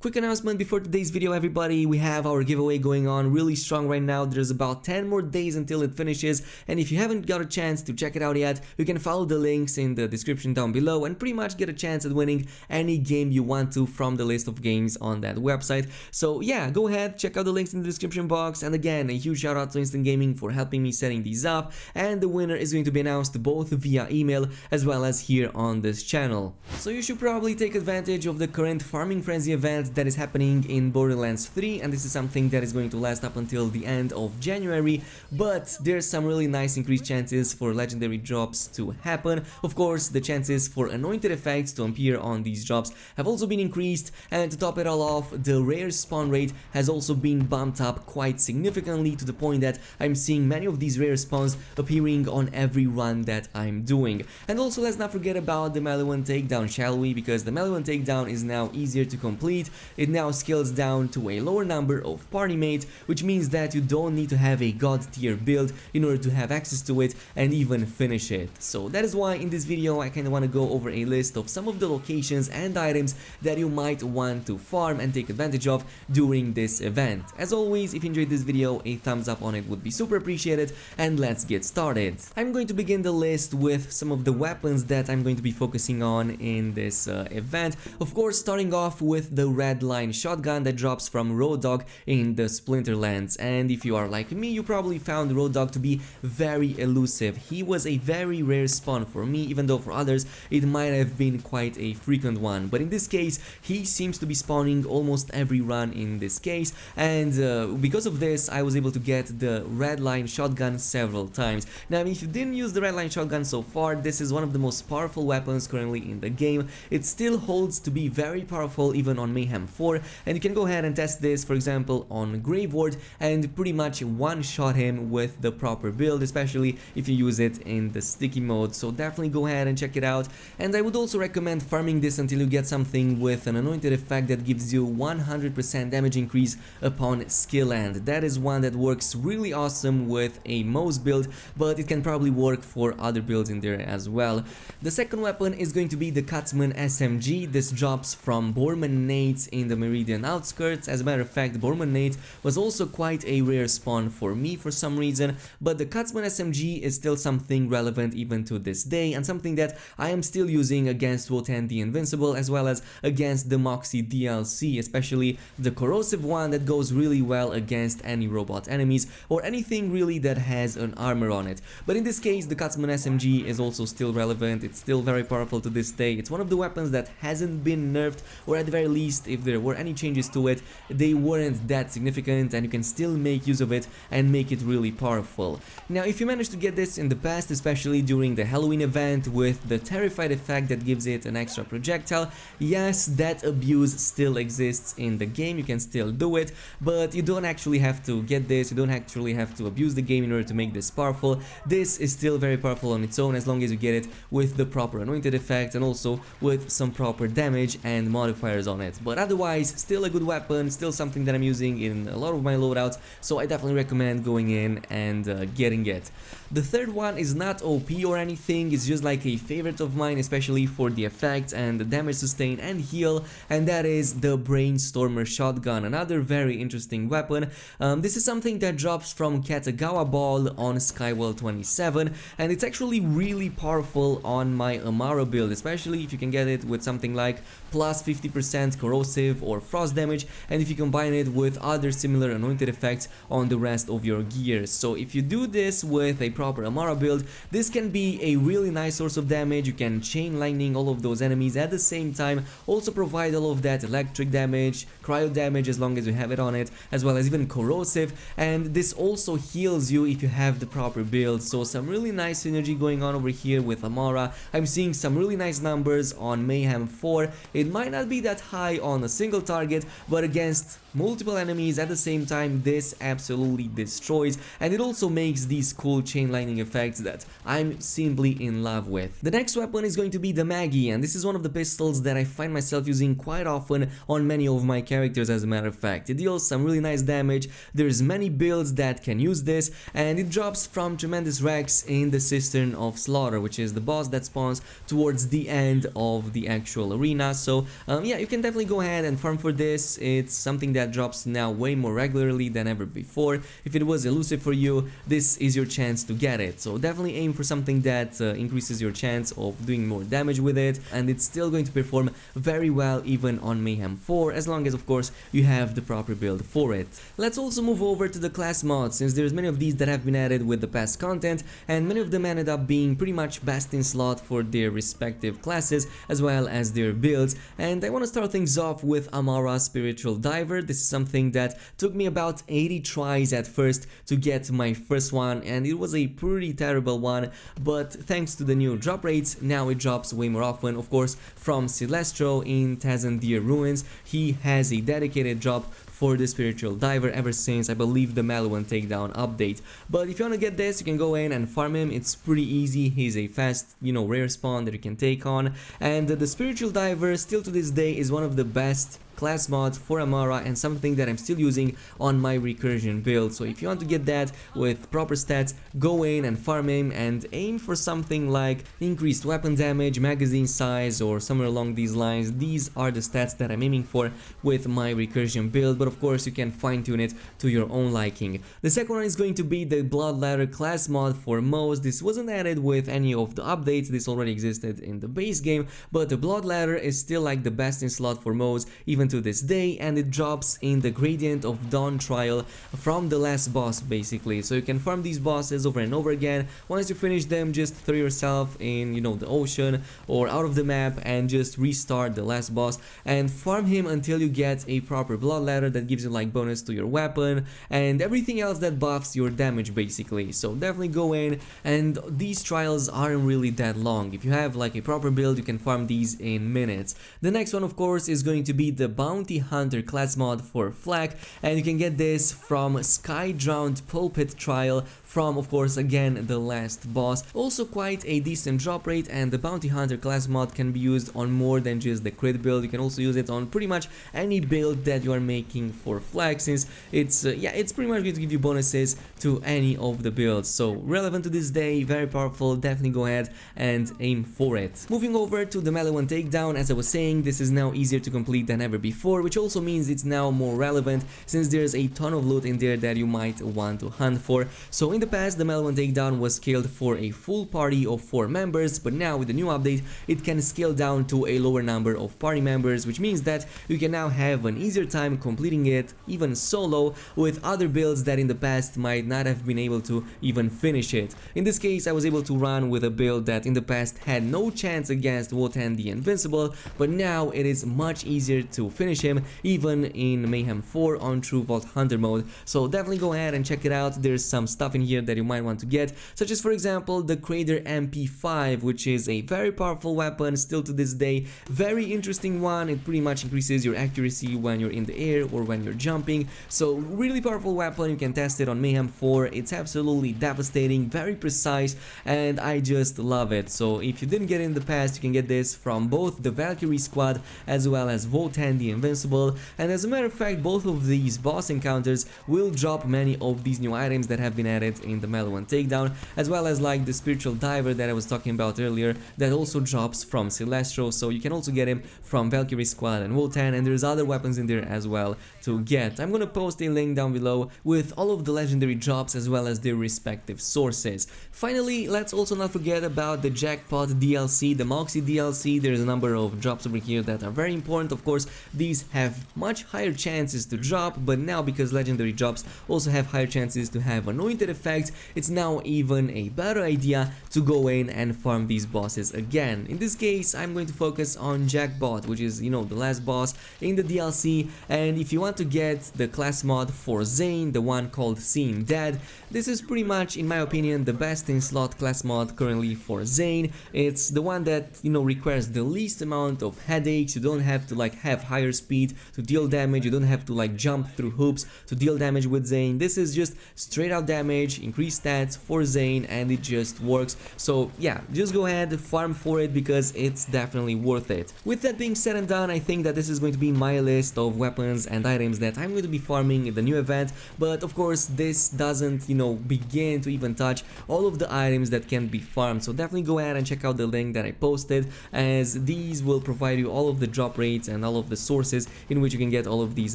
Quick announcement before today's video, everybody. We have our giveaway going on really strong right now. There's about 10 more days until it finishes, and if you haven't got a chance to check it out yet, you can follow the links in the description down below and pretty much get a chance at winning any game you want to from the list of games on that website. So yeah, go ahead, check out the links in the description box, and again, a huge shout out to Instant Gaming for helping me setting these up, and the winner is going to be announced both via email as well as here on this channel. So you should probably take advantage of the current Farming Frenzy event that is happening in Borderlands 3, and this is something that is going to last up until the end of January, but there's some really nice increased chances for legendary drops to happen. Of course, the chances for Anointed effects to appear on these drops have also been increased, and to top it all off, the rare spawn rate has also been bumped up quite significantly, to the point that I'm seeing many of these rare spawns appearing on every run that I'm doing. And also, let's not forget about the Malian Takedown, shall we? Because the Malian Takedown is now easier to complete. It now scales down to a lower number of party mates, which means that you don't need to have a god tier build in order to have access to it and even finish it. So that is why in this video I kind of want to go over a list of some of the locations and items that you might want to farm and take advantage of during this event. As always, if you enjoyed this video, a thumbs up on it would be super appreciated, and let's get started. I'm going to begin the list with some of the weapons that I'm going to be focusing on in this event. Of course, starting off with the Redline shotgun that drops from Road Dogg in the Splinterlands, and if you are like me, you probably found Road Dogg to be very elusive. He was a very rare spawn for me, even though for others it might have been quite a frequent one, but in this case he seems to be spawning almost every run in this case, and because of this I was able to get the Redline shotgun several times. Now, if you didn't use the Redline shotgun so far, this is one of the most powerful weapons currently in the game. It still holds to be very powerful even on Mayhem 4, and you can go ahead and test this, for example, on Graveward, and pretty much one-shot him with the proper build, especially if you use it in the sticky mode. So definitely go ahead and check it out, and I would also recommend farming this until you get something with an Anointed effect that gives you 100% damage increase upon skill end. That is one that works really awesome with a Mo's build, but it can probably work for other builds in there as well. The second weapon is going to be the Cutsman SMG. This drops from Borman Nades in the Meridian outskirts. As a matter of fact, Borman Nades was also quite a rare spawn for me for some reason, but the Cutsman SMG is still something relevant even to this day, and something that I am still using against Wotan the Invincible as well as against the Moxie DLC, especially the corrosive one that goes really well against any robot enemies or anything really that has an armor on it. But in this case, the Cutsman SMG is also still relevant. It's still very powerful to this day. It's one of the weapons that hasn't been nerfed, or at the very least, if there were any changes to it, they weren't that significant, and you can still make use of it and make it really powerful. Now, if you managed to get this in the past, especially during the Halloween event with the Terrified effect that gives it an extra projectile, yes, that abuse still exists in the game. You can still do it, but you don't actually have to get this. You don't actually have to abuse the game in order to make this powerful. This is still very powerful on its own as long as you get it with the proper Anointed effect and also with some proper damage and modifiers on it. But otherwise, still a good weapon, still something that I'm using in a lot of my loadouts, so I definitely recommend going in and getting it. The third one is not OP or anything, it's just like a favorite of mine, especially for the effects and the damage sustain and heal, and that is the Brainstormer shotgun, another very interesting weapon. This is something that drops from Katagawa Ball on Skywell 27, and it's actually really powerful on my Amara build, especially if you can get it with something like plus 50% corrosive or frost damage, and if you combine it with other similar Anointed effects on the rest of your gear. So if you do this with a proper Amara build, this can be a really nice source of damage. You can chain lightning all of those enemies at the same time, also provide all of that electric damage, cryo damage as long as you have it on it, as well as even corrosive, and this also heals you if you have the proper build. So some really nice synergy going on over here with Amara. I'm seeing some really nice numbers on Mayhem 4. It might not be that high on a single target, but against multiple enemies at the same time, this absolutely destroys, and it also makes these cool chain lightning effects that I'm simply in love with. The next weapon is going to be the Maggie, and this is one of the pistols that I find myself using quite often on many of my characters. As a matter of fact, it deals some really nice damage. There's many builds that can use this, and it drops from Tremendous Rex in the Cistern of Slaughter, which is the boss that spawns towards the end of the actual arena. So yeah, you can definitely go ahead ahead and farm for this. It's something that drops now way more regularly than ever before. If it was elusive for you, this is your chance to get it. So definitely aim for something that increases your chance of doing more damage with it, and it's still going to perform very well even on Mayhem 4, as long as of course you have the proper build for it. Let's also move over to the class mods, since there's many of these that have been added with the past content, and many of them ended up being pretty much best in slot for their respective classes as well as their builds. And I want to start things off with Amara Spiritual Diver. This is something that took me about 80 tries at first to get my first one, and it was a pretty terrible one, but thanks to the new drop rates, now it drops way more often. Of course, from Celestro in Tazandir Ruins, he has a dedicated drop for the Spiritual Diver ever since, I believe, the Malian Takedown update. But if you want to get this, you can go in and farm him. It's pretty easy. He's a fast, rare spawn that you can take on, and the Spiritual Diver still to this day is one of the best class mods for Amara, and something that I'm still using on my recursion build. So if you want to get that with proper stats, go in and farm him and aim for something like increased weapon damage, magazine size, or somewhere along these lines. These are the stats that I'm aiming for with my recursion build, but of course you can fine-tune it to your own liking. The second one is going to be the Bloodletter class mod for Moes. This wasn't added with any of the updates, this already existed in the base game, but the Bloodletter is still like the best in slot for Moes even to this day, and it drops in the Gradient of Dawn trial from the last boss basically. So you can farm these bosses over and over again. Once you finish them, just throw yourself in the ocean or out of the map and just restart the last boss and farm him until you get a proper Bloodletter that gives you like bonus to your weapon and everything else that buffs your damage basically. So definitely go in, and these trials aren't really that long. If you have like a proper build, you can farm these in minutes. The next one of course is going to be the Bounty Hunter class mod for Flak, and you can get this from Sky Drowned Pulpit trial from, of course, again, the last boss. Also quite a decent drop rate, and the Bounty Hunter class mod can be used on more than just the crit build. You can also use it on pretty much any build that you are making for Flag, since it's pretty much going to give you bonuses to any of the builds. So relevant to this day, very powerful, definitely go ahead and aim for it. Moving over to the Malian Takedown, as I was saying, this is now easier to complete than ever before, which also means it's now more relevant since there's a ton of loot in there that you might want to hunt for. So in the past, the Malian Takedown was scaled for a full party of 4 members, but now with the new update it can scale down to a lower number of party members, which means that you can now have an easier time completing it even solo with other builds that in the past might not have been able to even finish it. In this case, I was able to run with a build that in the past had no chance against Wotan the Invincible, but now it is much easier to finish him even in Mayhem 4 on True Vault Hunter mode. So definitely go ahead and check it out. There's some stuff in here that you might want to get, such as for example the Crater MP5, which is a very powerful weapon still to this day, very interesting one. It pretty much increases your accuracy when you're in the air or when you're jumping, so really powerful weapon. You can test it on Mayhem 4. It's absolutely devastating, very precise, and I just love it. So if you didn't get it in the past, you can get this from both the Valkyrie squad as well as Wotan the Invincible, and as a matter of fact both of these boss encounters will drop many of these new items that have been added in the Malian Takedown, as well as like the Spiritual Diver that I was talking about earlier that also drops from Celestro. So you can also get him from Valkyrie squad and Wotan, and there's other weapons in there as well to get. I'm gonna post a link down below with all of the legendary drops as well as their respective sources. Finally, let's also not forget about the Jackpot DLC, the Moxie DLC. There's a number of drops over here that are very important. Of course, these have much higher chances to drop, but now because legendary drops also have higher chances to have anointed effects, it's now even a better idea to go in and farm these bosses again. In this case, I'm going to focus on Jackpot, which is, the last boss in the DLC, and if you want to get the class mod for Zane, the one called Seeing Dead, this is pretty much, in my opinion, the best in slot class mod currently for Zane. It's the one that, requires the least amount of headaches. You don't have to like have higher speed to deal damage, you don't have to like jump through hoops to deal damage with Zane. This is just straight out damage, increased stats for Zane, and it just works. So yeah, just go ahead, farm for it because it's definitely worth it. With that being said and done, I think that this is going to be my list of weapons and items that I'm going to be farming in the new event, but of course this doesn't, begin to even touch all of the items that can be farmed. So definitely go ahead and check out the link that I posted, as these will provide you all of the drop rates and all of the sources in which you can get all of these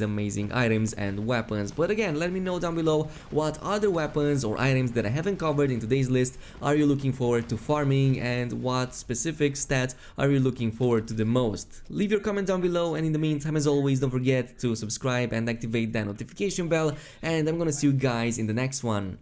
amazing items and weapons. But again, let me know down below what other weapons or items that I haven't covered in today's list are you looking forward to farming, and what specific stats are you looking forward to the most. Leave your comment down below, and in the meantime, as always, don't forget to subscribe and activate that notification bell, and I'm gonna see you guys in the next one.